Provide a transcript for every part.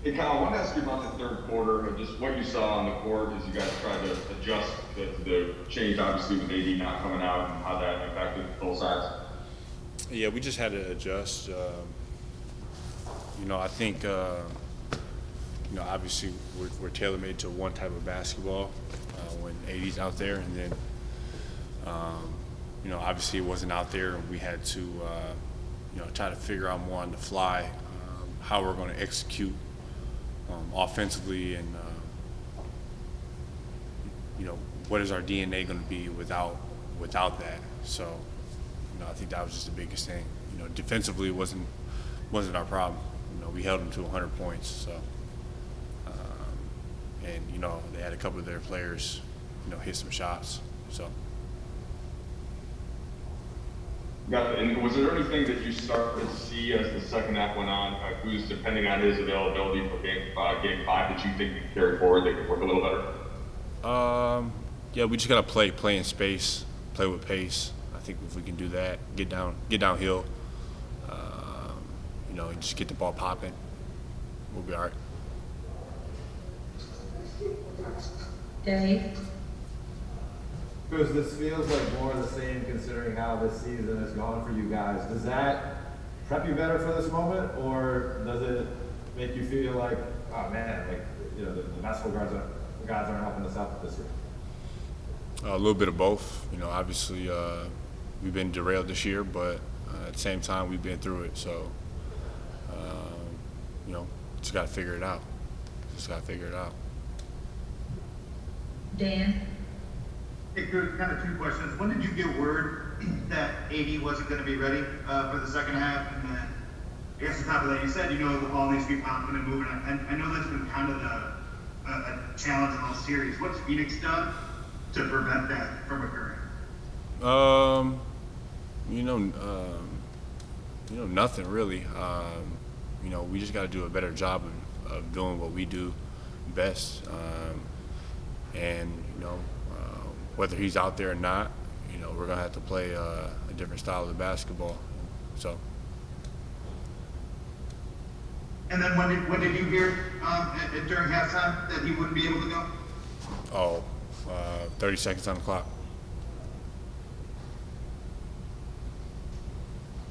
Hey, Kyle, I want to ask you about the third quarter and just what you saw on the court as you guys tried to adjust the change, obviously, with AD not coming out and how that impacted both sides. Yeah, we just had to adjust. I think obviously we're tailor made to one type of basketball when AD's out there, and then obviously it wasn't out there, and we had to try to figure out more on the fly how we're going to execute offensively, and what is our DNA going to be without that. So I think that was just the biggest thing. Defensively it wasn't our problem. We held them to 100 points. So, and they had a couple of their players, hit some shots. So. Got it. And was there anything that you started to see as the second half went on, who's depending on his availability for game five, that you think could carry forward, that could work a little better? Yeah, we just gotta play in space, play with pace. I think if we can do that, get downhill, and just get the ball popping, we'll be all right. Dave? Because this feels like more of the same considering how this season has gone for you guys. Does that prep you better for this moment, or does it make you feel like, oh man, the basketball guys aren't helping us out this year? A little bit of both. Obviously we've been derailed this year, but at the same time we've been through it. So, just got to figure it out. Dan? Hey, good. Kind of two questions. When did you get word that AD wasn't going to be ready for the second half? And then, I guess on top of that, you said the ball needs to be popping and moving. I know that's been kind of a challenge in all series. What's Phoenix done to prevent that from occurring? Nothing really. We just got to do a better job of doing what we do best. And whether he's out there or not, we're gonna have to play a different style of basketball. So. And then when did you hear during halftime that he wouldn't be able to go? 30 seconds on the clock.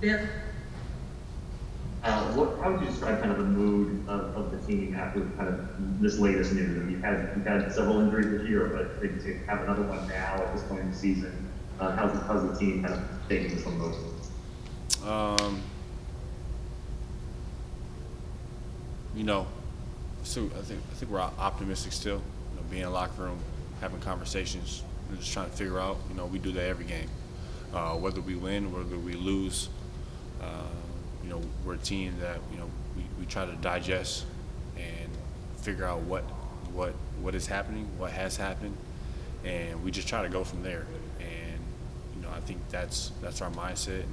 Bill? How would you describe kind of the mood of the team after kind of this latest news? You've had several injuries this year, but to have another one now at this point in the season, how's the team kind of taking this one most? So I think we're optimistic still. Being in the locker room, having conversations, just trying to figure out. We do that every game, whether we win, whether we lose. We're a team that we try to digest and figure out what is happening, what has happened, and we just try to go from there. And I think that's our mindset,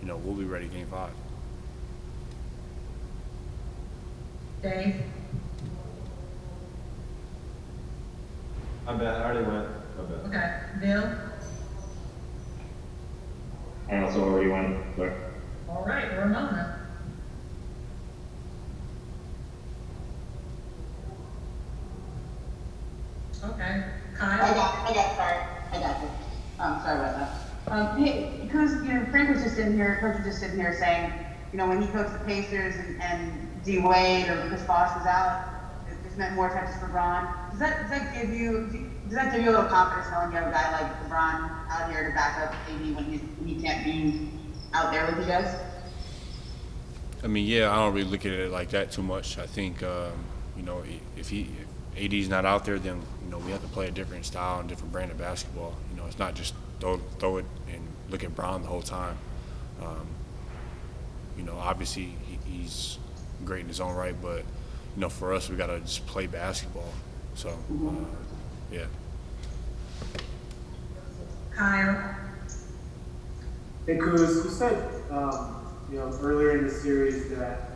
and we'll be ready game 5. Dave? I'm bad. I already went. I'm bad. Okay. Bill? I also already went. Sorry. All right, Ramona. Okay. Kyle? I got you. Sorry about that. Hey, because, Frank was just sitting here, coach was just sitting here saying, when he coached the Pacers and D Wade or Chris Bosh was out, it just meant more touches for Bron. Does that give you a little confidence knowing you have a guy like LeBron out here to back up AD when he can't be out there with you guys? I mean, yeah, I don't really look at it like that too much. I think, if AD's not out there, then we have to play a different style and different brand of basketball. It's not just throw it and look at Brown the whole time. Obviously he's great in his own right, but for us we gotta just play basketball. So, yeah. Kyle? Hey, Kuz, you said earlier in the series that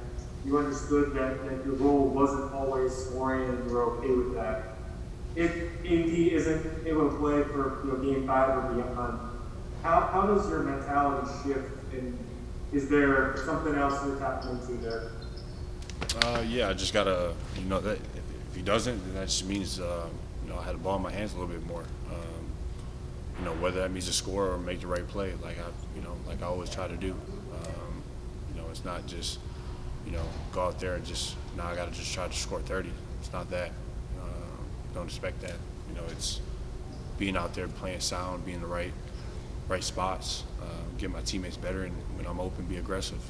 you understood that your role wasn't always scoring and you were okay with that. If AD isn't able to play for game 5 or beyond, how does your mentality shift, and is there something else you're tapping into there? Yeah, I just gotta, that if he doesn't, then that just means, I had the ball in my hands a little bit more. Whether that means to score or make the right play, like I always try to do. It's not just, go out there and just, now I gotta just try to score 30. It's not that. Don't expect that. It's being out there, playing sound, being in the right spots, get my teammates better, and when I'm open, be aggressive.